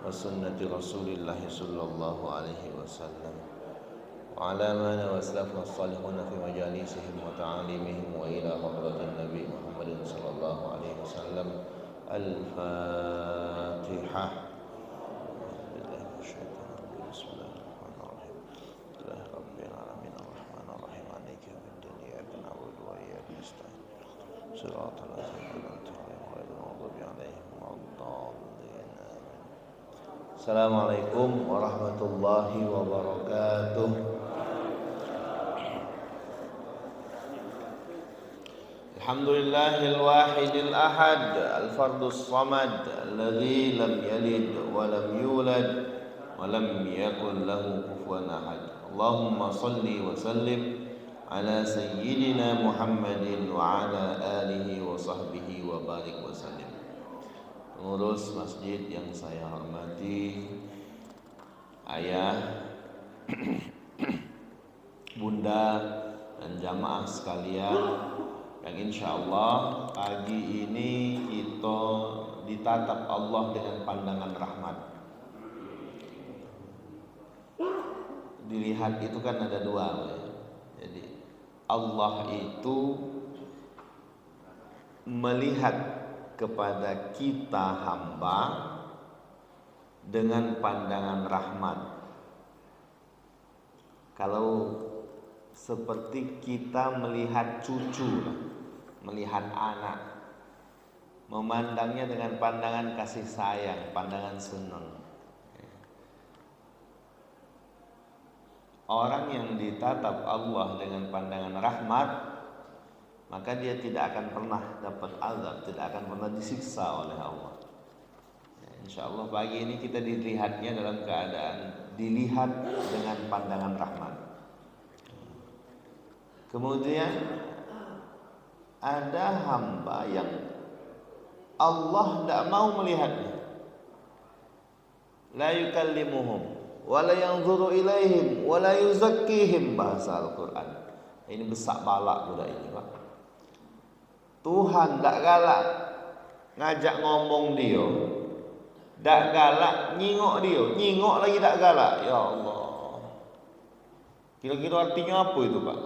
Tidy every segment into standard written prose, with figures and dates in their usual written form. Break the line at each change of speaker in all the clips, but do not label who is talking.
وسنة رسول الله صلى الله عليه وسلم وعلى من وسلفنا الصالحون في مجالسهم وتعاليمهم وإلى حضرة النبي محمد صلى الله عليه وسلم. الفاتحة. بسم الله الرحمن الرحيم. لله رب العالمين الرحمن الرحيم مالك يوم الدين إياك نعبد وإياك نستعين صراط الذين أنعمت عليهم غير المغضوب عليهم ولا الضالين. Assalamualaikum warahmatullahi wabarakatuh. Alhamdulillahil wahidil ahad al-fardus samad alladzi lam yalid wa lam yulad wa lam yakul lahu kufuwan ahad. Allahumma shalli wa sallim ala sayyidina Muhammadin wa ala alihi wa sahbihi wa barik wa sallim. Pengurus masjid yang saya hormati, ayah, bunda, dan jamaah sekalian, yang insya Allah pagi ini kita ditatap Allah dengan pandangan rahmat. Dilihat itu kan ada dua, jadi Allah itu melihat kepada kita hamba dengan pandangan rahmat. Kalau seperti kita melihat cucu, melihat anak, memandangnya dengan pandangan kasih sayang, pandangan senang. Orang yang ditatap Allah dengan pandangan rahmat, maka dia tidak akan pernah dapat azab, tidak akan pernah disiksa oleh Allah. Insya Allah pagi ini kita dilihatnya dalam keadaan dilihat dengan pandangan rahmat. Kemudian ada hamba yang Allah tidak mau melihatnya. La yukallimuhum wa la yanzuru ilaihim wa la yuzakkihim, bahasa Al-Quran. Ini besak balak budak ini, Pak. Tuhan tak galak ngajak ngomong dia, tak galak nyingok dia, nyingok lagi tak galak. Ya Allah, kira-kira artinya apa itu, Pak?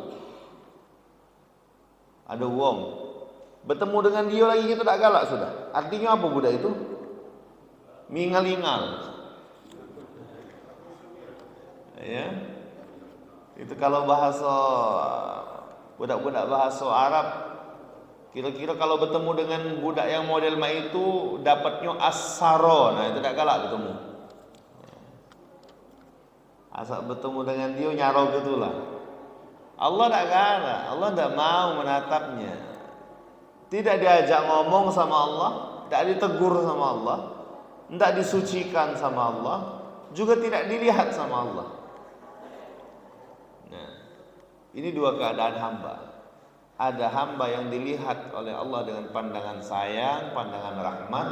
Ada wong bertemu dengan dia lagi kita tak galak sudah. Artinya apa budak itu? Mingal-ingal. Ya, itu kalau bahasa budak-budak bahasa Arab, kira-kira kalau bertemu dengan budak yang model mak itu dapatnya asaro, nah itu tak galak bertemu. Asal bertemu dengan dia nyarau gitulah. Allah tak galak, Allah tak mau menatapnya. Tidak diajak ngomong sama Allah, tidak ditegur sama Allah, tidak disucikan sama Allah, juga tidak dilihat sama Allah. Nah, ini dua keadaan hamba. Ada hamba yang dilihat oleh Allah dengan pandangan sayang, pandangan rahmat.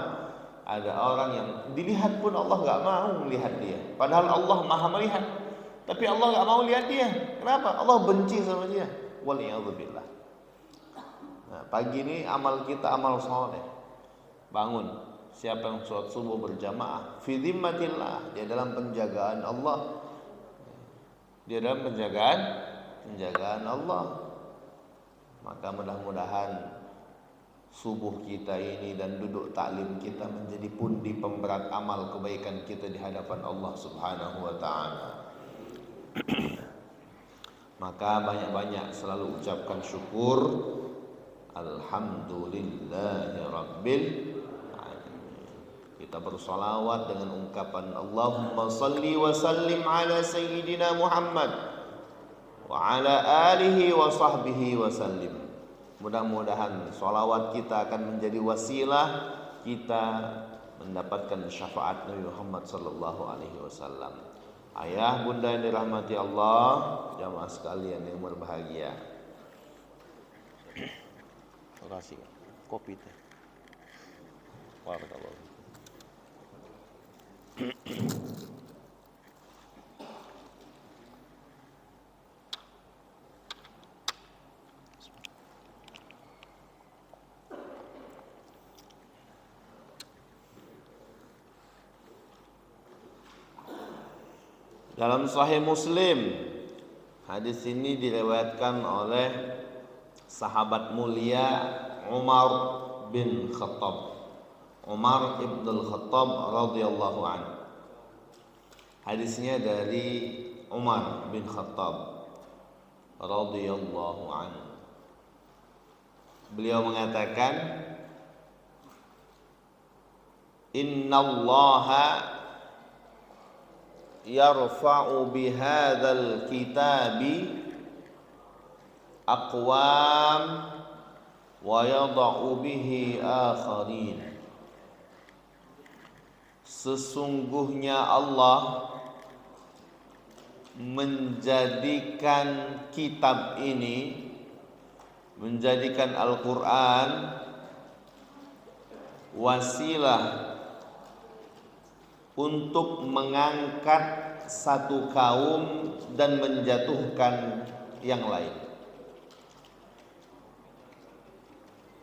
Ada orang yang dilihat pun Allah gak mau melihat dia. Padahal Allah maha melihat, tapi Allah gak mau lihat dia. Kenapa? Allah benci sama dia. Waliyadzubillah. Nah, pagi ini amal kita amal soleh. Bangun. Siapa yang sholat subuh berjamaah, fi dhimmatillah, dia dalam penjagaan Allah. Dia dalam penjagaan Allah. Maka mudah-mudahan subuh kita ini dan duduk taklim kita menjadi pundi pemberat amal kebaikan kita di hadapan Allah Subhanahu wa taala. Maka banyak-banyak selalu ucapkan syukur. Alhamdulillahi rabbil alamin. Kita bersolawat dengan ungkapan Allahumma salli wa sallim ala sayyidina Muhammad wa ala alihi wa sahbihi wa sallim. Mudah-mudahan solawat kita akan menjadi wasilah kita mendapatkan syafaat Nabi Muhammad sallallahu alaihi wasallam. Ayah, bunda yang dirahmati Allah, jamaah sekalian yang berbahagia. Makasih. Kopi teh. Barakallahu. Dalam Sahih Muslim, hadis ini diriwayatkan oleh sahabat mulia Umar bin Khattab. Umar ibn al-Khattab radhiyallahu anhu. Hadisnya dari Umar bin Khattab radhiyallahu anhu. Beliau mengatakan, "Innallaha yarfa'u bihadzal kitabi aqwam wa yada'u bihi akharin." Sesungguhnya Allah menjadikan kitab ini, menjadikan Al-Quran wasilah untuk mengangkat satu kaum dan menjatuhkan yang lain.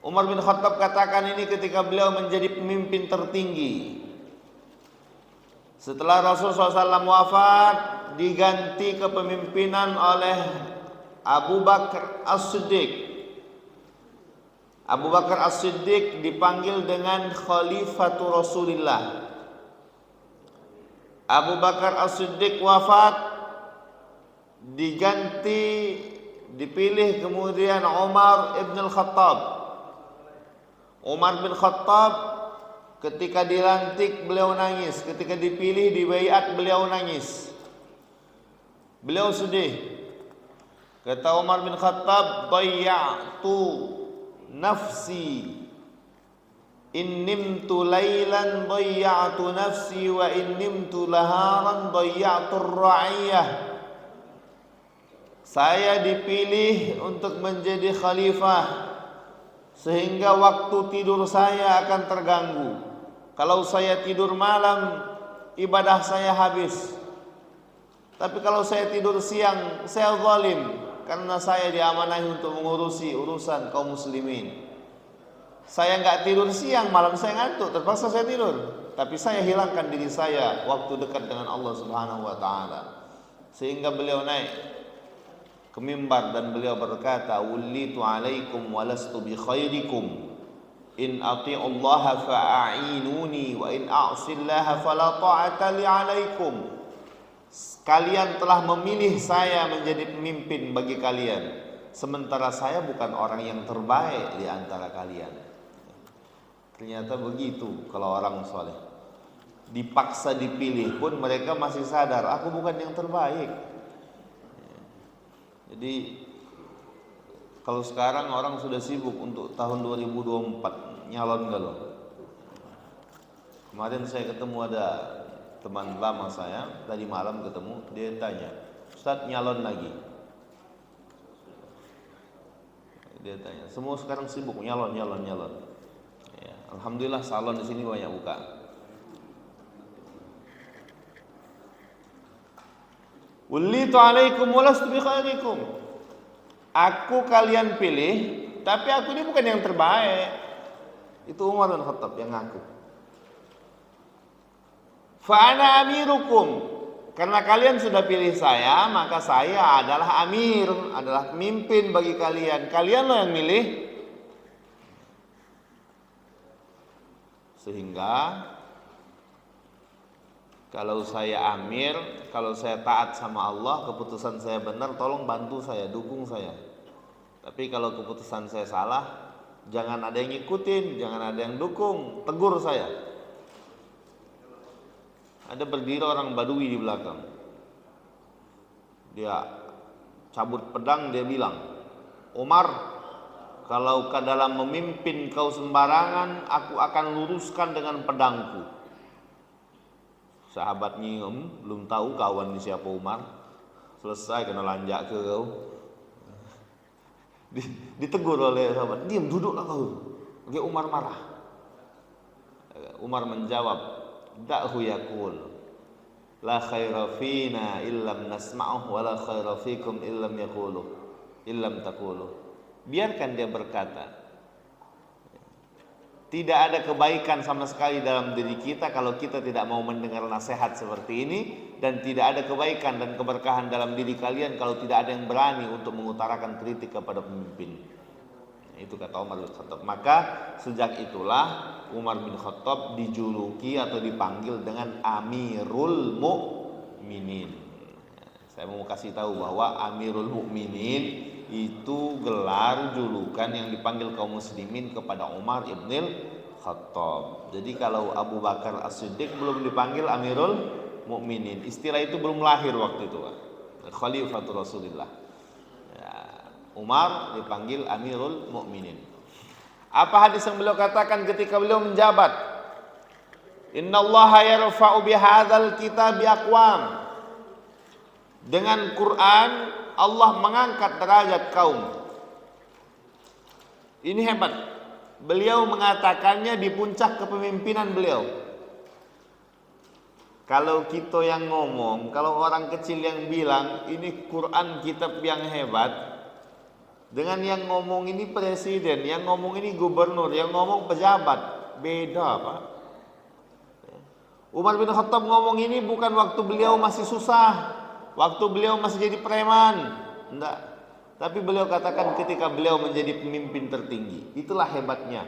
Umar bin Khattab katakan ini ketika beliau menjadi pemimpin tertinggi. Setelah Rasulullah SAW wafat, diganti kepemimpinan oleh Abu Bakar As-Siddiq. Abu Bakar As-Siddiq dipanggil dengan Khalifatul Rasulillah. Abu Bakar As-Siddiq wafat, dipilih kemudian Umar ibn al-Khattab. Umar bin Khattab ketika dilantik beliau nangis, ketika dipilih di baiat beliau nangis. Beliau sedih. Kata Umar bin Khattab, "Dhayya'tu nafsi. In nimtu laylan dhayya'tu nafsi wa in nimtu laharan dhayya'tu ar-ra'iyah." Saya dipilih untuk menjadi khalifah sehingga waktu tidur saya akan terganggu. Kalau saya tidur malam, ibadah saya habis. Tapi kalau saya tidur siang, saya zalim karena saya diamanahi untuk mengurusi urusan kaum muslimin. Saya enggak tidur siang, malam saya ngantuk, terpaksa saya tidur. Tapi saya hilangkan diri saya waktu dekat dengan Allah Subhanahu wa taala. Sehingga beliau naik ke mimbar dan beliau berkata, "Wallitu 'alaikum wa lastu bi khairikum. In ati'ullaha fa'inuni wa in a'sillaha fala ta'ata li 'alaikum." Kalian telah memilih saya menjadi pemimpin bagi kalian, sementara saya bukan orang yang terbaik di antara kalian. Ternyata begitu kalau orang soleh. Dipaksa dipilih pun mereka masih sadar, aku bukan yang terbaik. Jadi kalau sekarang orang sudah sibuk untuk tahun 2024 nyalon galau. Kemarin saya ketemu ada teman lama saya, tadi malam ketemu, dia tanya, "Ustaz, nyalon lagi?" Dia tanya, semua sekarang sibuk nyalon. Ya, alhamdulillah salon di sini banyak buka. Wallitu 'alaikum wa lastu bi khairikum. Aku kalian pilih, tapi aku ini bukan yang terbaik. Itu Umar bin Khattab yang ngaku. Fa ana amirukum. Karena kalian sudah pilih saya, maka saya adalah amir, adalah pemimpin bagi kalian. Kalian loh yang milih. Sehingga kalau saya amir, kalau saya taat sama Allah, keputusan saya benar, tolong bantu saya, dukung saya. Tapi kalau keputusan saya salah, jangan ada yang ngikutin, jangan ada yang dukung, tegur saya. Ada berdiri orang Badui di belakang. Dia cabut pedang, dia bilang, "Umar, kalau ke dalam memimpin kau sembarangan, aku akan luruskan dengan pedangku." Sahabat nyium, belum tahu kawan siapa Umar. Selesai kena lanjak ke kau. Ditegur oleh sahabat, diam, duduklah kau. Oke, Umar marah. Umar menjawab, da'hu yaqul, la khaira fina illam nasma'uh wa la khaira fikum illam yaqulu, illam taqulu. Biarkan dia berkata. Tidak ada kebaikan sama sekali dalam diri kita kalau kita tidak mau mendengar nasihat seperti ini, dan tidak ada kebaikan dan keberkahan dalam diri kalian kalau tidak ada yang berani untuk mengutarakan kritik kepada pemimpin. Itu kata Umar bin Khattab. Maka sejak itulah Umar bin Khattab dijuluki atau dipanggil dengan Amirul Mukminin. Saya mau kasih tahu bahwa Amirul Mukminin itu gelar julukan yang dipanggil kaum muslimin kepada Umar ibn Khattab. Jadi kalau Abu Bakar As-Siddiq belum dipanggil Amirul Mukminin, istilah itu belum lahir waktu itu, Khalifatul Rasulullah. Ya, Umar dipanggil Amirul Mukminin. Apa hadis yang beliau katakan ketika beliau menjabat? Innallaha yarfa'u bihadzal kitabi aqwam. Dengan Quran Allah mengangkat derajat kaum. Ini hebat. Beliau mengatakannya di puncak kepemimpinan beliau. Kalau kita yang ngomong, kalau orang kecil yang bilang ini Quran kitab yang hebat, dengan yang ngomong ini presiden, yang ngomong ini gubernur, yang ngomong pejabat, beda Pak. Umar bin Khattab ngomong ini bukan waktu beliau masih susah, waktu beliau masih jadi preman, enggak. Tapi beliau katakan ketika beliau menjadi pemimpin tertinggi. Itulah hebatnya.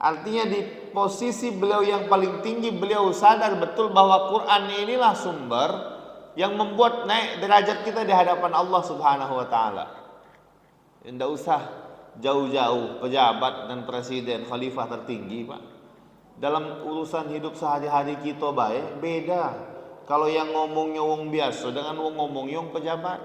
Artinya di posisi beliau yang paling tinggi, beliau sadar betul bahwa Quran inilah sumber yang membuat naik derajat kita di hadapan Allah Subhanahu wa taala. Tidak usah jauh-jauh pejabat dan presiden, khalifah tertinggi, Pak. Dalam urusan hidup sehari-hari kita baik, beda. Kalau yang ngomongnya wong biasa dengan wong ngomongnya wong pejabat.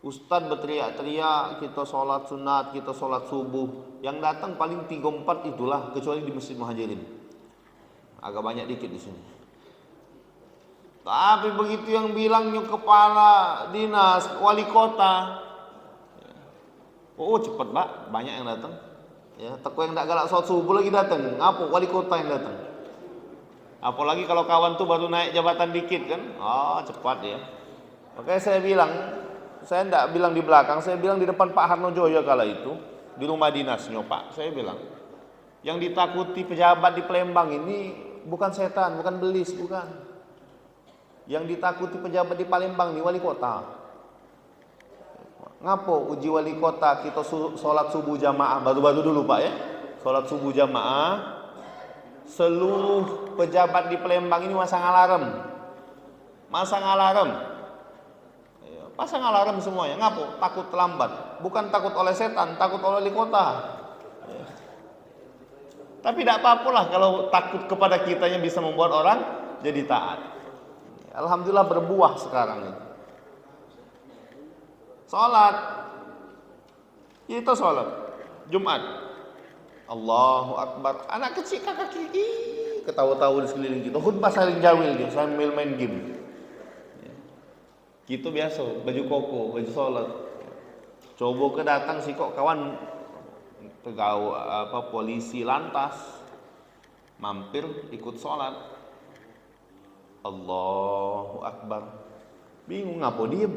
Ustadz berteriak-teriak, kita sholat sunat, kita sholat subuh. Yang datang paling 3-4 itulah, kecuali di Masjid Muhajirin. Agak banyak dikit di sini. Tapi begitu yang bilangnya kepala dinas, wali kota, oh cepet Pak, banyak yang datang. Ya, teko yang tak galak sholat subuh lagi datang. Ngapa wali kota yang datang? Apalagi kalau kawan tuh baru naik jabatan dikit kan, cepat ya. Makanya saya bilang, saya tidak bilang di belakang, saya bilang di depan Pak Harnojoyo kala itu, di rumah dinasnya Pak. Saya bilang, yang ditakuti pejabat di Palembang ini bukan setan, bukan belis, bukan. Yang ditakuti pejabat di Palembang ini wali kota. Ngapo uji wali kota kita sholat subuh jamaah, baru-baru dulu Pak ya, sholat subuh jamaah. Seluruh pejabat di Palembang ini masang alarm. Pasang alarm semuanya. Ngapo? Takut terlambat. Bukan takut oleh setan, takut oleh wali kota. Tapi tidak apa-apalah kalau takut kepada kita yang bisa membuat orang jadi taat. Alhamdulillah berbuah sekarang ini. Salat. Kita salat Jumat. Allahu Akbar. Anak kecil kakak kiki ketawa-tawa di sekeliling kita. Khutbah saling jawil dia sambil main game. Kita biasa baju koko, baju sholat. Coba ke datang sih kok kawan pegawai polisi lantas mampir ikut sholat. Allahu Akbar. Bingung ngapa diem.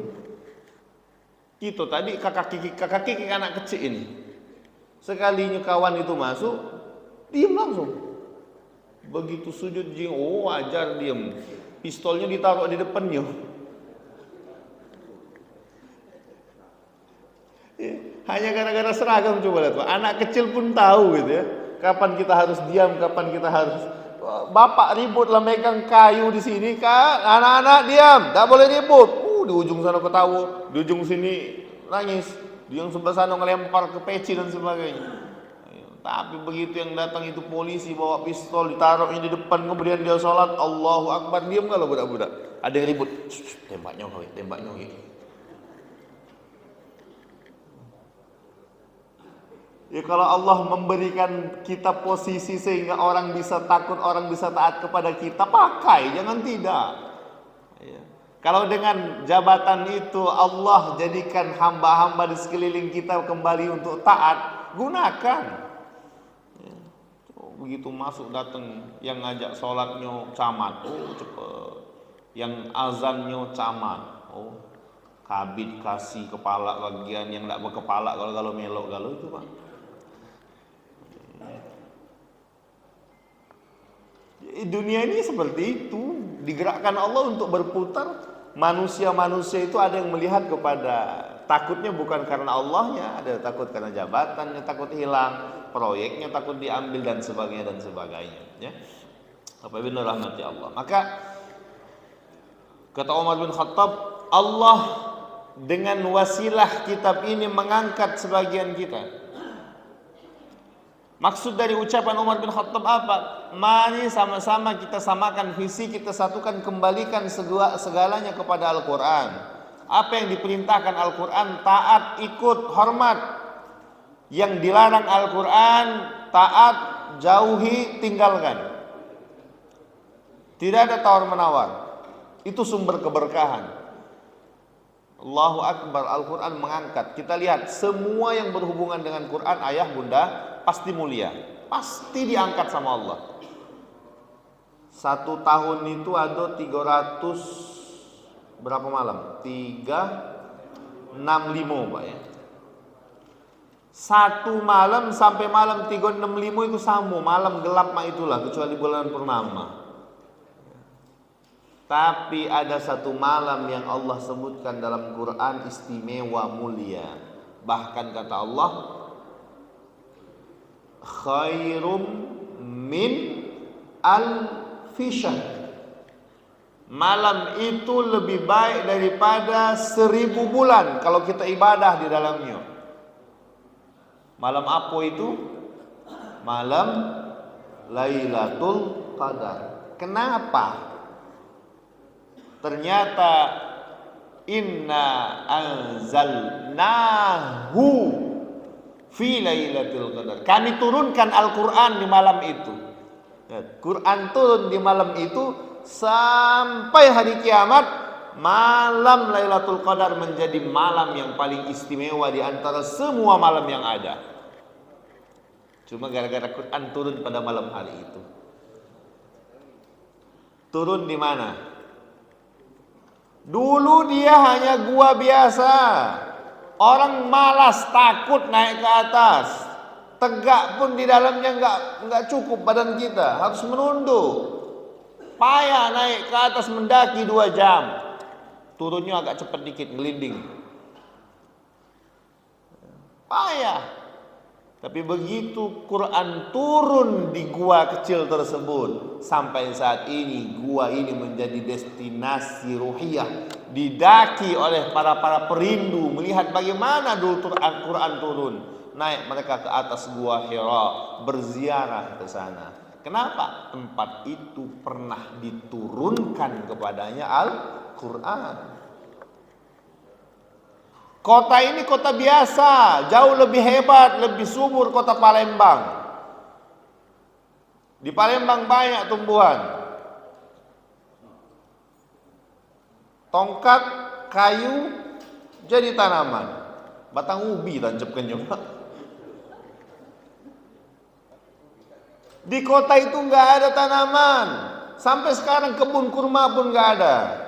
Kita tadi kakak kiki anak kecil ini. Sekalinya kawan itu masuk, diem langsung. Begitu sujud jing, wajar diem. Pistolnya ditaruh di depannya. Hanya gara-gara seragam, coba lihat Pak. Anak kecil pun tahu gitu ya. Kapan kita harus diam, kapan kita harus. Bapak ribut lah megang kayu di sini, Kak. Anak-anak diam, enggak boleh ribut. Di ujung sana ketawa, di ujung sini nangis, di yang sebelah sana ngelempar ke peci dan sebagainya. Tapi begitu yang datang itu polisi bawa pistol ditaruhnya di depan, kemudian dia sholat, Allahu Akbar, diam kalau budak-budak. Ada yang ribut, tembaknya. Ya kalau Allah memberikan kita posisi sehingga orang bisa takut, orang bisa taat kepada kita, pakai, jangan tidak. Ya. Kalau dengan jabatan itu Allah jadikan hamba-hamba di sekeliling kita kembali untuk taat, gunakan. Begitu masuk datang yang ngajak sholatnya camat, oh cepet. Yang azannya camat, oh kabit kasih kepala bagian yang tidak berkepala kalau melok kalau itu Pak. Dunia ini seperti itu, digerakkan Allah untuk berputar. Manusia-manusia itu ada yang melihat kepada takutnya bukan karena Allahnya, ada takut karena jabatannya, takut hilang, proyeknya takut diambil dan sebagainya. Ya. Bapak Ibu rahmati Allah. Maka kata Umar bin Khattab, Allah dengan wasilah kitab ini mengangkat sebagian kita. Maksud dari ucapan Umar bin Khattab apa? Mari sama-sama kita samakan visi, kita satukan, kembalikan segalanya kepada Al-Quran. Apa yang diperintahkan Al-Quran, taat, ikut, hormat. Yang dilarang Al-Quran, taat, jauhi, tinggalkan. Tidak ada tawar-menawar. Itu sumber keberkahan. Allahu Akbar, Al-Quran mengangkat. Kita lihat semua yang berhubungan dengan Quran, ayah, bunda, pasti mulia, pasti diangkat sama Allah. 1 tahun itu ada 300 berapa malam? 365 Pak ya. 1 malam sampai malam 365 itu sama, malam gelap mah itulah, kecuali bulan purnama. Tapi ada 1 malam yang Allah sebutkan dalam Quran istimewa, mulia. Bahkan kata Allah, khairum min al-fishan. Malam itu lebih baik daripada 1000 bulan kalau kita ibadah di dalamnya. Malam apa itu? Malam Lailatul Qadar. Kenapa? Ternyata inna anzalnahu fi Lailatul Qadar. Kami turunkan Al-Quran di malam itu. Quran turun di malam itu sampai hari kiamat. Malam Lailatul Qadar menjadi malam yang paling istimewa di antara semua malam yang ada. Cuma gara-gara Quran turun pada malam hari itu. Turun di mana? Dulu dia hanya gua biasa. Orang malas, takut naik ke atas. Tegak pun di dalamnya enggak cukup badan kita, harus menunduk. Payah naik ke atas mendaki 2 jam. Turunnya agak cepat dikit, ngelinding. Payah. Tapi begitu Quran turun di gua kecil tersebut, sampai saat ini gua ini menjadi destinasi ruhiyah, didaki oleh para perindu, melihat bagaimana dulu Quran turun. Naik mereka ke atas gua Hira, berziarah ke sana. Kenapa? Tempat itu pernah diturunkan kepadanya Al-Quran. Kota ini kota biasa, jauh lebih hebat, lebih subur kota Palembang. Di Palembang banyak tumbuhan. Tongkat, kayu, jadi tanaman. Batang ubi tancapkan juga. Di kota itu nggak ada tanaman. Sampai sekarang kebun kurma pun nggak ada.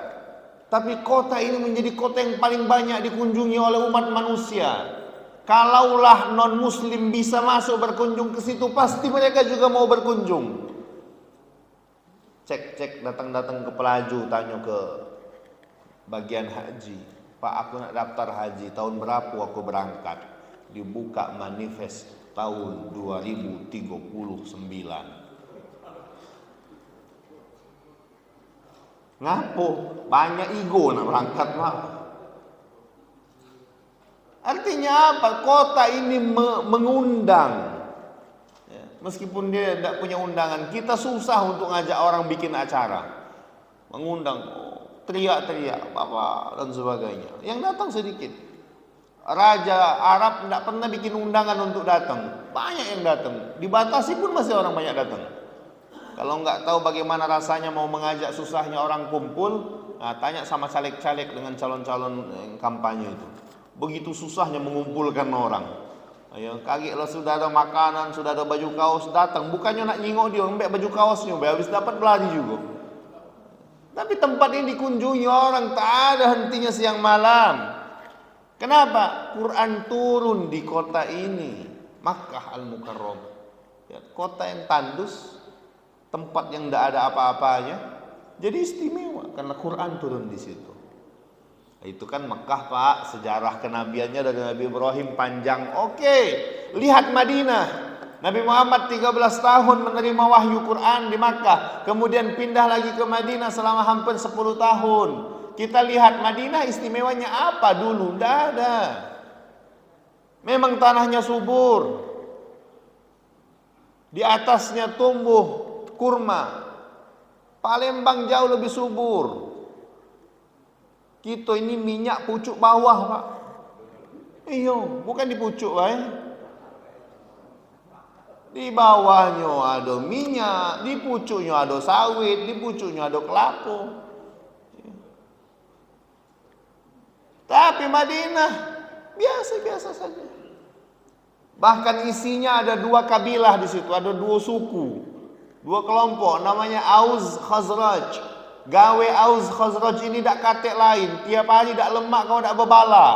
Tapi kota ini menjadi kota yang paling banyak dikunjungi oleh umat manusia. Kalaulah non muslim bisa masuk berkunjung ke situ, pasti mereka juga mau berkunjung. Cek datang ke pelaju, tanya ke bagian haji. Pak, aku nak daftar haji, tahun berapa aku berangkat? Dibuka manifest tahun 2039. Ngapo? Banyak ego nak berangkat Pak. Artinya apa? Kota ini mengundang. Ya, meskipun dia tidak punya undangan, kita susah untuk ngajak orang bikin acara. Mengundang, teriak-teriak, bapak dan sebagainya. Yang datang sedikit. Raja Arab tidak pernah bikin undangan untuk datang. Banyak yang datang. Dibatasi pun masih orang banyak datang. Kalau nggak tahu bagaimana rasanya mau mengajak susahnya orang kumpul, Nah, tanya sama caleg-caleg dengan calon-calon kampanye itu. Begitu susahnya mengumpulkan orang. Ayo, kaget lo sudah ada makanan, sudah ada baju kaos, datang. Bukannya nak nyingok dia, mbak baju kaosnya, habis dapat belanja juga. Tapi tempat ini dikunjungi orang, tak ada hentinya siang malam. Kenapa? Quran turun di kota ini, Makkah Al-Mukarramah. Ya, kota yang tandus, tempat yang tidak ada apa-apanya. Jadi istimewa karena Quran turun di situ. Itu kan Mekah, Pak, sejarah kenabiannya dari Nabi Ibrahim panjang. Oke, lihat Madinah. Nabi Muhammad 13 tahun menerima wahyu Quran di Makkah, kemudian pindah lagi ke Madinah selama hampir 10 tahun. Kita lihat Madinah istimewanya apa dulu? Tidak ada. Memang tanahnya subur. Di atasnya tumbuh kurma. Palembang jauh lebih subur. Kita ini minyak pucuk bawah, Pak. Iyo, bukan di pucuk, Pak. Di bawahnya ada minyak, di pucuknya ada sawit, di pucuknya ada kelapa. Tapi Madinah biasa-biasa saja. Bahkan isinya ada 2 kabilah di situ, ada 2 suku, 2 kelompok, namanya Aus Khazraj. Gawe Aus Khazraj ini tak katek lain, tiap hari tak lemak kau tak berbala.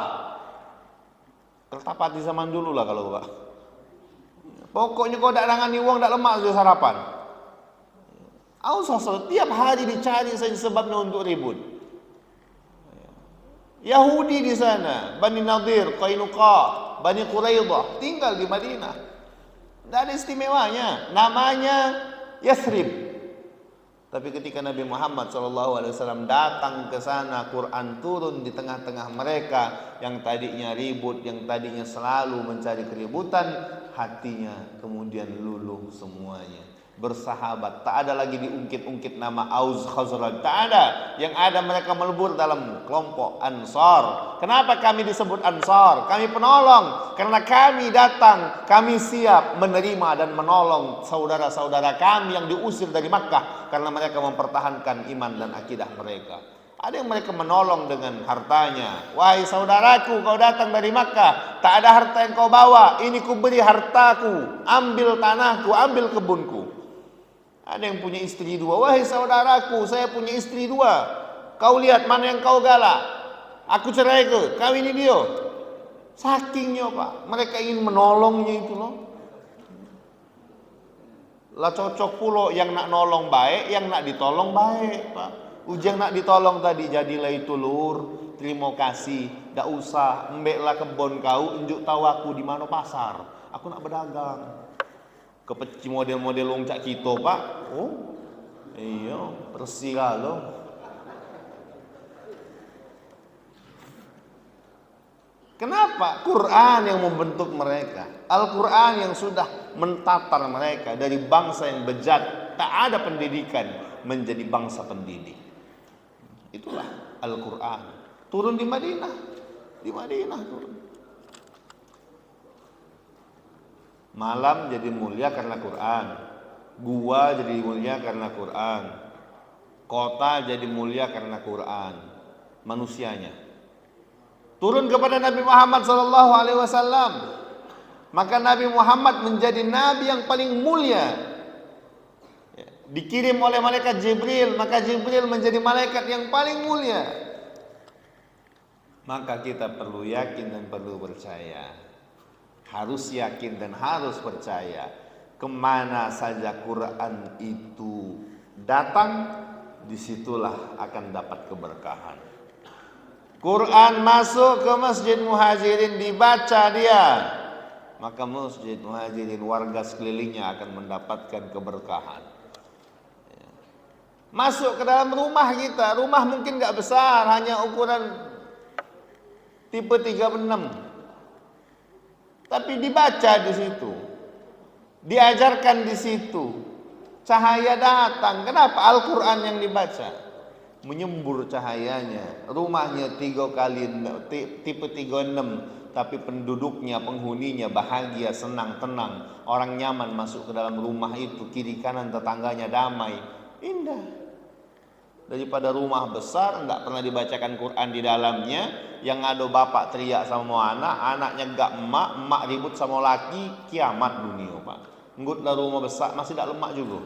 Kertapati zaman dulu lah kalau Pak. Pokoknya kau tak dangani uang tak lemak sudah sarapan. Aus Khazraj tiap hari dicari saja sebabnya untuk ribut. Yahudi di sana, Bani Nadir, Qainuqa, Bani Quraidah tinggal di Madinah. Tidak ada istimewanya, namanya Yathrib. Tapi ketika Nabi Muhammad SAW datang ke sana, Quran turun di tengah-tengah mereka yang tadinya ribut, yang tadinya selalu mencari keributan, hatinya kemudian luluh semuanya. Bersahabat, tak ada lagi diungkit-ungkit nama Aus Khazraj, tak ada. Yang ada mereka melebur dalam kelompok Ansar. Kenapa kami disebut Ansar? Kami penolong, karena kami datang, kami siap menerima dan menolong saudara-saudara kami yang diusir dari Makkah karena mereka mempertahankan iman dan akidah mereka. Ada yang mereka menolong dengan hartanya. Wahai saudaraku, kau datang dari Makkah, tak ada harta yang kau bawa, ini ku beri hartaku, ambil tanahku, ambil kebunku. Ada yang punya istri 2. Wahai saudaraku, saya punya istri 2. Kau lihat mana yang kau galak. Aku cerai ke, kawin ini dia. Sakingnya, Pak. Mereka ingin menolongnya itu loh. Lah cocok pula yang nak nolong baik, yang nak ditolong baik, Pak. Ujang nak ditolong tadi, jadilah itu lur, terima kasih, dak usah, embeklah kebon kau, unjuk tahu aku di mana pasar. Aku nak berdagang. Kepeci model-model wong cak kita, Pak. Oh, iya, bersih kalau. Kenapa? Quran yang membentuk mereka. Al-Quran yang sudah mentatar mereka dari bangsa yang bejat, tak ada pendidikan, menjadi bangsa pendidik. Itulah Al-Quran. Turun di Madinah. Di Madinah turun. Malam jadi mulia karena Quran. Gua jadi mulia karena Quran. Kota jadi mulia karena Quran. Manusianya turun kepada Nabi Muhammad SAW. Maka Nabi Muhammad menjadi nabi yang paling mulia. Dikirim oleh malaikat Jibril, maka Jibril menjadi malaikat yang paling mulia. Maka kita perlu yakin dan perlu percaya. Harus yakin dan harus percaya. Kemana saja Quran itu datang, disitulah akan dapat keberkahan. Quran masuk ke Masjid Muhajirin, dibaca dia, maka Masjid Muhajirin, warga sekelilingnya akan mendapatkan keberkahan. Masuk ke dalam rumah kita, rumah mungkin gak besar, hanya ukuran tipe 36. Tapi dibaca di situ, diajarkan di situ, cahaya datang. Kenapa? Al-Quran yang dibaca menyembur cahayanya. Rumahnya 3 kali tipe 36, tapi penduduknya, penghuninya bahagia, senang, tenang. Orang nyaman masuk ke dalam rumah itu, kiri kanan tetangganya damai, indah. daripada rumah besar nggak pernah dibacakan Quran di dalamnya, yang ada bapak teriak sama anak, anaknya gak emak ribut sama laki, kiamat dunia pak. Ngutlah rumah besar masih tak lemak juga.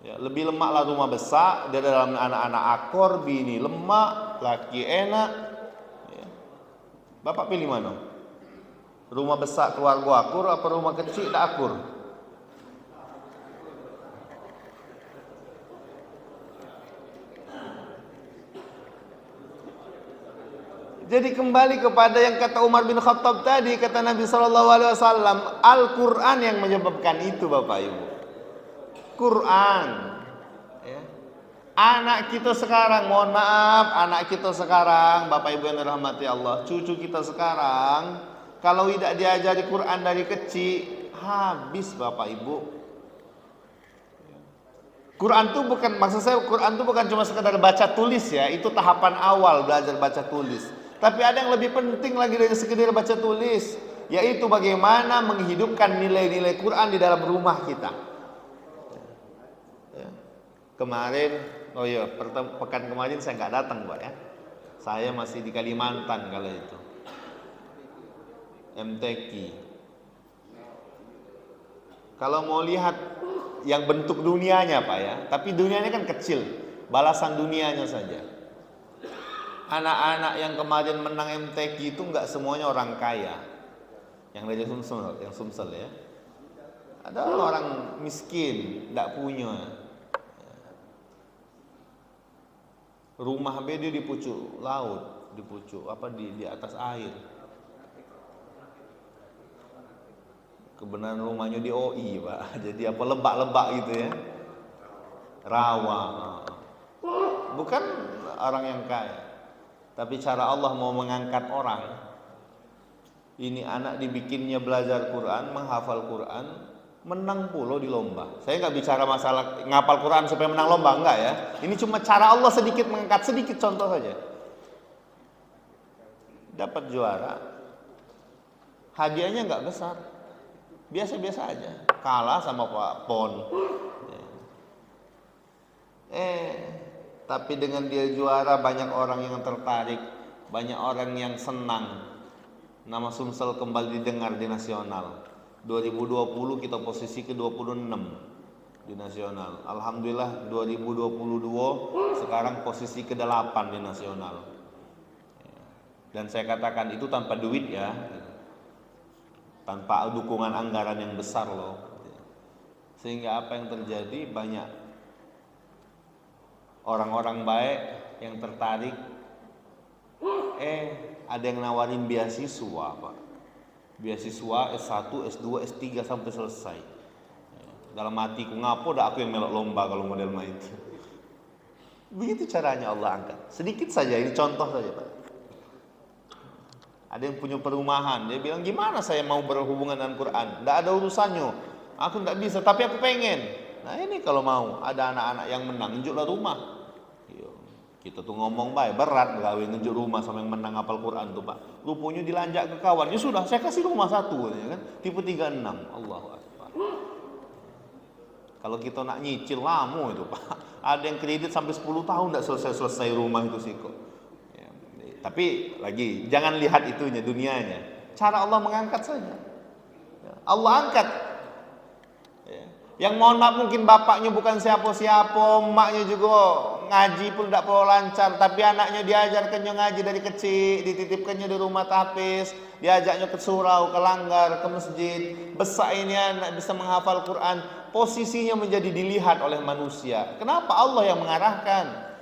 Ya, lebih lemaklah rumah besar, dia dalam anak-anak akor, bini lemak, laki enak. Ya. Bapak pilih mana? Rumah besar keluarga akur apa rumah kecil tak akur? Jadi kembali kepada yang kata Umar bin Khattab tadi, kata Nabi SAW, Al-Quran yang menyebabkan itu Bapak Ibu. Quran. Ya. Anak kita sekarang, mohon maaf, anak kita sekarang, Bapak Ibu yang dirahmati Allah, cucu kita sekarang, kalau tidak diajari Quran dari kecil, habis Bapak Ibu. Quran itu bukan, maksud saya Quran itu bukan cuma sekedar baca tulis ya, itu tahapan awal belajar baca tulis. Tapi ada yang lebih penting lagi dari sekedar baca tulis, yaitu bagaimana menghidupkan nilai-nilai Quran di dalam rumah kita. Ya. Kemarin, oh iya, pekan kemarin saya nggak datang Pak ya. Saya masih di Kalimantan kala itu. MTQ. Kalau mau lihat yang bentuk dunianya Pak ya, tapi dunianya kan kecil, balasan dunianya saja. Anak-anak yang kemarin menang MTQ itu nggak semuanya orang kaya, yang dari Sumsel ya. Ada orang miskin, nggak punya. Rumah beda di pucuk laut, di pucuk di atas air. Kebenaran rumahnya di OI Pak, jadi lebak-lebak gitu ya, rawa. Bukan orang yang kaya. Tapi cara Allah mau mengangkat orang. Ini anak dibikinnya belajar Quran, menghafal Quran, menang pula di lomba. Saya nggak bicara masalah ngapal Quran supaya menang lomba, enggak ya. Ini cuma cara Allah sedikit mengangkat, sedikit contoh saja. Dapat juara, hadiahnya nggak besar, biasa-biasa aja. Kalah sama Pak Pon. Tapi dengan dia juara, banyak orang yang tertarik, banyak orang yang senang. Nama Sumsel kembali didengar di nasional. 2020 kita posisi ke-26 di nasional. Alhamdulillah 2022 sekarang posisi ke-8 di nasional. Dan saya katakan itu tanpa duit ya, tanpa dukungan anggaran yang besar loh. Sehingga apa yang terjadi, banyak orang-orang baik yang tertarik, ada yang nawarin beasiswa Pak, beasiswa S1, S2, S3 sampai selesai. Dalam hatiku, ngapo dah aku yang melok lomba kalau model itu. Begitu caranya Allah angkat. Sedikit saja, ini contoh saja Pak. Ada yang punya perumahan, dia bilang gimana saya mau berhubungan dengan Quran, tidak ada urusannya, aku tidak bisa, tapi aku pengen. Nah ini kalau mau ada anak-anak yang menang, tunjuklah rumah. Kita tuh ngomong baik, berat gawe nunjuk rumah sama yang menang hafal Quran tuh Pak. Rupanya dilanjak ke kawan, ya sudah saya kasih rumah satu ya kan, tipe 36. Allahu Akbar. Kalau kita nak nyicil lama itu Pak. Ada yang kredit sampai 10 tahun tidak selesai rumah itu sih kok. Ya, tapi lagi jangan lihat itunya, dunianya. Cara Allah mengangkat saja. Allah angkat. Yang mohon maaf mungkin bapaknya bukan siapa-siapa, emaknya juga ngaji pun tidak perlu lancar, tapi anaknya diajarkannya ngaji dari kecil, dititipkannya di rumah tahfiz, diajaknya ke surau, ke langgar, ke masjid. Besar ini anak bisa menghafal Quran, posisinya menjadi dilihat oleh manusia. Kenapa? Allah yang mengarahkan.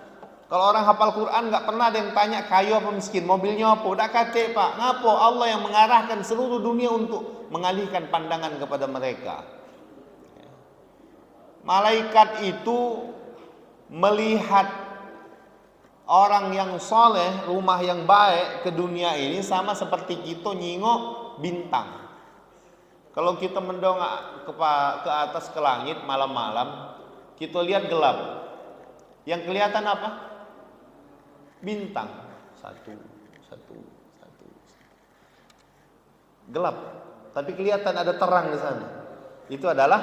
Kalau orang hafal Quran nggak pernah ada yang tanya kaya apa miskin, mobilnya apa, udah kate Pak, ngapo? Allah yang mengarahkan seluruh dunia untuk mengalihkan pandangan kepada mereka. Malaikat itu melihat orang yang soleh, rumah yang baik ke dunia ini sama seperti kita nyingok bintang. Kalau kita mendongak ke atas ke langit malam-malam, kita lihat gelap. Yang kelihatan apa? Bintang. Satu. Gelap. Tapi kelihatan ada terang di sana. Itu adalah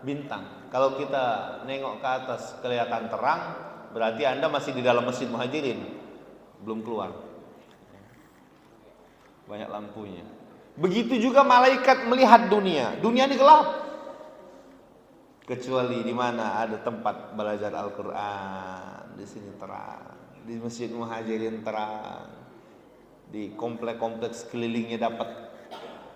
bintang. Kalau kita nengok ke atas kelihatan terang, Berarti Anda masih di dalam Masjid Muhajirin, belum keluar. Banyak lampunya. Begitu juga malaikat melihat dunia. Dunia ini gelap. Kecuali di mana ada tempat belajar Al-Quran, di sini terang. Di Masjid Muhajirin terang. Di kompleks-kompleks sekelilingnya dapat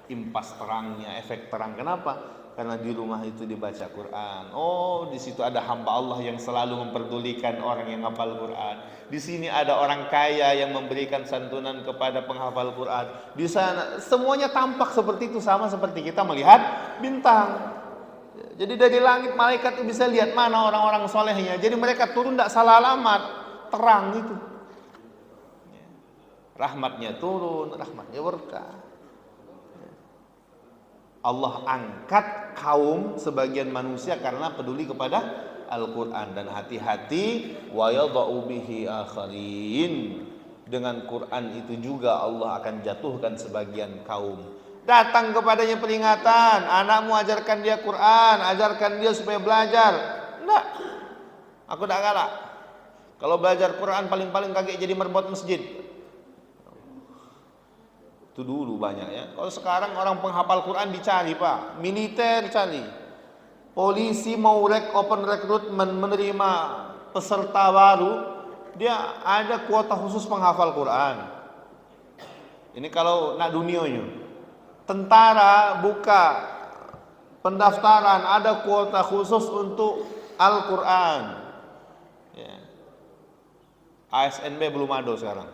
impas terangnya, efek terang. Kenapa? Karena di rumah itu dibaca Quran. Oh, di situ ada hamba Allah yang selalu memperdulikan orang yang hafal Quran. Di sini ada orang kaya yang memberikan santunan kepada penghafal Quran. Di sana semuanya tampak seperti itu, sama seperti kita melihat bintang. Jadi dari langit malaikat itu bisa lihat mana orang-orang solehnya. Jadi mereka turun tidak salah alamat, terang itu. Rahmatnya turun, rahmatnya berkah. Allah angkat kaum sebagian manusia karena peduli kepada Al-Quran. Dan hati-hati, wa yadha'u bihi akharin. Dengan Quran itu juga Allah akan jatuhkan sebagian kaum. Datang kepadanya peringatan, anakmu ajarkan dia Quran, ajarkan dia supaya belajar. Enggak, aku tidak galak. Kalau belajar Quran paling-paling kagak jadi merbot masjid. Itu dulu banyak ya. Kalau sekarang orang penghafal Quran dicari Pak, militer cari, polisi mau open recruitment menerima peserta baru, dia ada kuota khusus penghafal Quran. Ini kalau nak dunianya. Tentara buka pendaftaran, ada kuota khusus untuk Al-Quran. Ya. ASNB belum ada sekarang.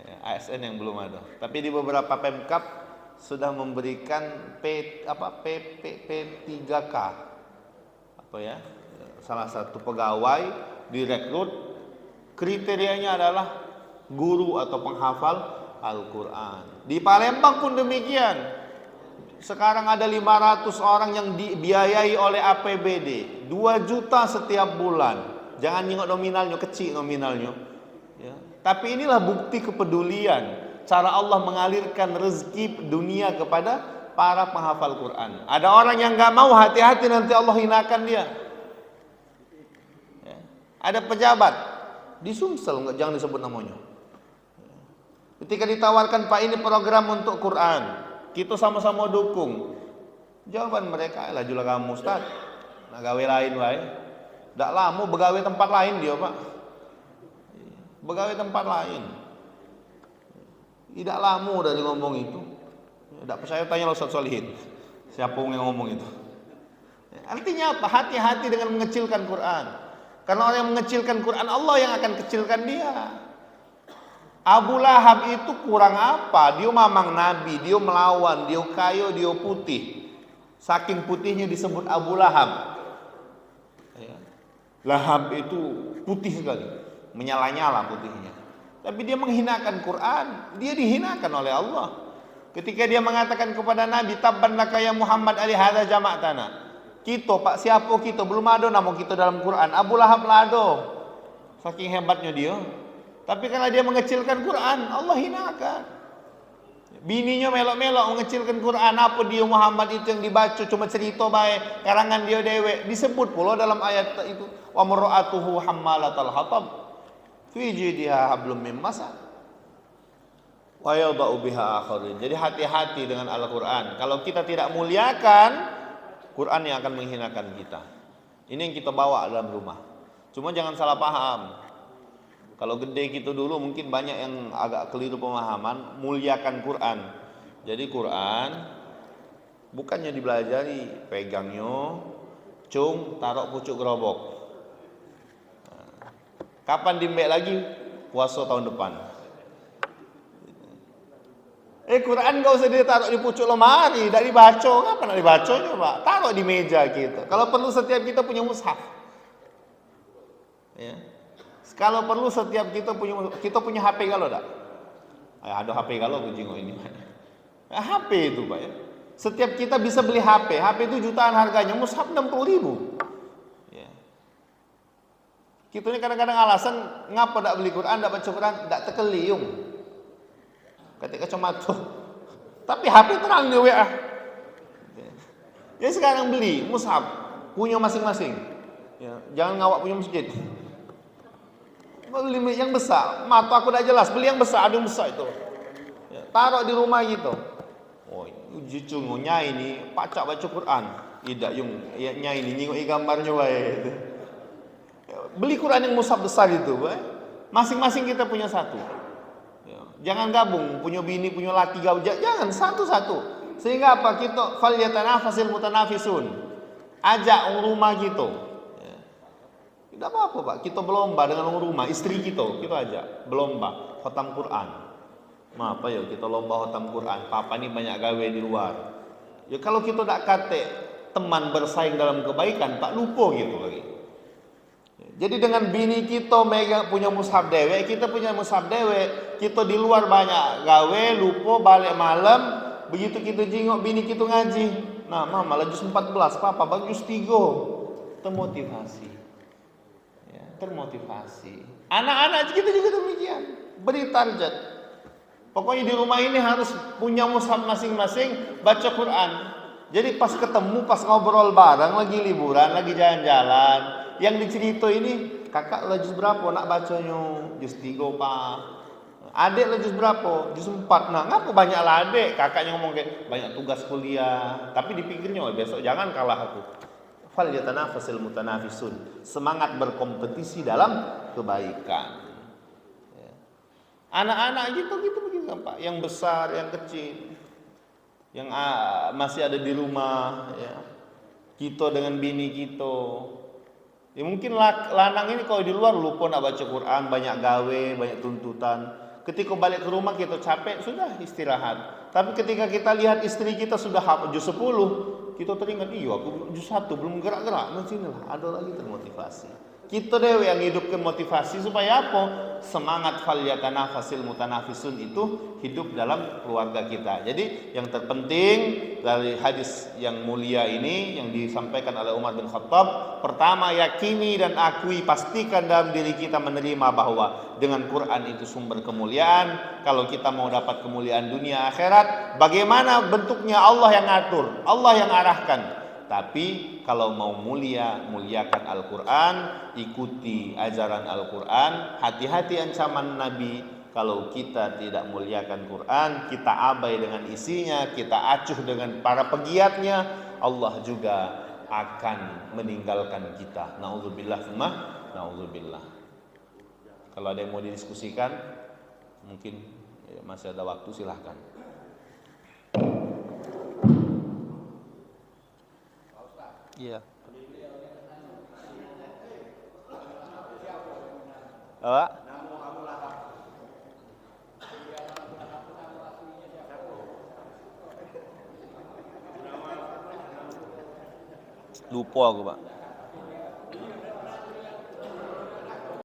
ASN yang belum ada. Tapi di beberapa Pemkab sudah memberikan P3K. Apa ya? Salah satu pegawai direkrut, kriterianya adalah guru atau penghafal Al-Quran. Di Palembang pun demikian. Sekarang ada 500 orang yang dibiayai oleh APBD, 2 juta setiap bulan. Jangan nyengok nominalnya, kecil nominalnya. Ya. Tapi inilah bukti kepedulian, cara Allah mengalirkan rezeki dunia kepada para penghafal Quran. Ada orang yang nggak mau, hati-hati nanti Allah hinakan dia. Ya. Ada pejabat di Sumsel, jangan disebut namanya. Ketika ditawarkan, Pak ini program untuk Quran, kita sama-sama dukung. Jawaban mereka, lah juga kamu Ustaz, nah gawe lain wae. Ndak lama begawe tempat lain dia Pak. Begawe tempat lain. Tidak lama dari ngomong itu. Tidak percaya tanya Ustaz Solihin. Siapa yang ngomong itu? Artinya apa? Hati-hati dengan mengecilkan Quran. Karena orang yang mengecilkan Quran, Allah yang akan kecilkan dia. Abu Lahab itu kurang apa? Dia mamang Nabi, dia melawan, dia kaya, dia putih. Saking putihnya disebut Abu Lahab. Lahab itu putih sekali, menyala-nyala putihnya. Tapi dia menghinakan Quran, dia dihinakan oleh Allah. Ketika dia mengatakan kepada Nabi, tabban laka ya Muhammad ali hadza jama'tana. Kita Pak, siapa kita? Belum ada nama kita dalam Quran. Abu Lahab lado. Saking hebatnya dia. Tapi karena dia mengecilkan Quran, Allah hinakan. Bininya melok-melok mengecilkan Quran. Apa dia Muhammad itu yang dibaca cuma cerita baik, karangan dia dewek. Disebut pula dalam ayat itu, wa mar'atuhu hammalatal hatab fi jidha hablum mim masad wa yadau biha akharin. Jadi hati-hati dengan Al-Quran. Kalau kita tidak muliakan, Quran yang akan menghinakan kita. Ini yang kita bawa dalam rumah. Cuma jangan salah paham. Kalau gede gitu dulu mungkin banyak yang agak keliru pemahaman, muliakan Quran. Jadi Quran bukannya dibelajari, pegangnya, cung, taruh pucuk gerobok. Kapan dimbek lagi? Puasa tahun depan. Quran gak usah ditaruh di pucuk lemari, tidak dibaca. Kapan nak dibacanya Pak? Taruh di meja kita. Kalau perlu setiap kita punya mushaf. Ya. Kalau perlu setiap kita punya HP galau tak? Ada HP galau kucing ini. HP itu Pak ya. Setiap kita bisa beli HP. HP itu jutaan harganya, mushaf 60.000. Ya. Kita ini kadang-kadang alasan ngapa tak beli Quran, tak baca Quran, tak tekeliung. Ketika kacamata. Tapi HP terang dia WA. Ya sekarang beli mushaf punya masing-masing. Ya, jangan ngawak punya masjid. Beli yang besar, mata aku udah jelas, beli yang besar, ada yang besar itu. Ya, taruh di rumah gitu. Oh, cucu nyai ini pacak baca Quran. Tidak yung ya, nyai ini nyingok gambarnya wae. Ya, beli Quran yang mushaf besar itu, wae. Masing-masing kita punya satu. Ya, jangan gabung, punya bini, punya laki gabung. Jangan satu-satu. Sehingga apa? Kita falyatanafasil mutanafisun. Ajak rumah gitu. Ya. Tidak apa-apa Pak, kita berlomba dengan rumah, istri kita ajak berlomba khatam Quran. Apa ya kita lomba khatam Quran, papa ini banyak gawe di luar. Ya kalau kita tak kate teman bersaing dalam kebaikan, Pak lupa gitu lagi. Jadi dengan bini kita mega punya mushaf dewe, kita punya mushaf dewe, kita di luar banyak gawe, lupa balik malam, begitu kita jingok bini kita ngaji. Nah, mama lagi 14, papa bagus 3. Termotivasi. Ya, termotivasi. Anak-anak kita juga demikian. Beri target. Pokoknya di rumah ini harus punya mushaf masing-masing, baca Quran. Jadi pas ketemu, pas ngobrol bareng, lagi liburan, lagi jalan-jalan, yang dicerita ini, kakak lah juz berapa nak bacanya? Juz 3 Pak. Adik lah juz berapa? Juz 4. Nah ngapa banyak lah adik? Kakaknya ngomong kayak banyak tugas kuliah. Tapi dipikirnya, oh, besok jangan kalah aku. Falyatanafasil mutanafisun. Semangat berkompetisi dalam kebaikan. Anak-anak gitu begitu kan Pak, yang besar, yang kecil, yang masih ada di rumah, ya. Kita dengan bini kita. Ya mungkin lanang ini kalau di luar lupa nak baca Quran, banyak gawe, banyak tuntutan. Ketika balik ke rumah kita capek, sudah istirahat. Tapi ketika kita lihat istri kita sudah hafal juz 10, kita teringat, iya aku juz 1 belum gerak-gerak. Nah sinilah ada lagi termotivasi. Kita dewe yang hidupkan motivasi supaya apa? Semangat falyatanafasil mutanafisun itu hidup dalam keluarga kita. Jadi yang terpenting dari hadis yang mulia ini yang disampaikan oleh Umar bin Khattab, pertama yakini dan akui, pastikan dalam diri kita menerima bahwa dengan Quran itu sumber kemuliaan. Kalau kita mau dapat kemuliaan dunia akhirat, bagaimana bentuknya Allah yang ngatur, Allah yang arahkan. Tapi kalau mau mulia, muliakan Al-Quran, ikuti ajaran Al-Quran. Hati-hati ancaman Nabi, kalau kita tidak muliakan Quran, kita abai dengan isinya, kita acuh dengan para pegiatnya, Allah juga akan meninggalkan kita. Na'udzubillah, na'udzubillah. Kalau ada yang mau didiskusikan, mungkin masih ada waktu, silahkan. Iya. Apa? Lupa aku Pak.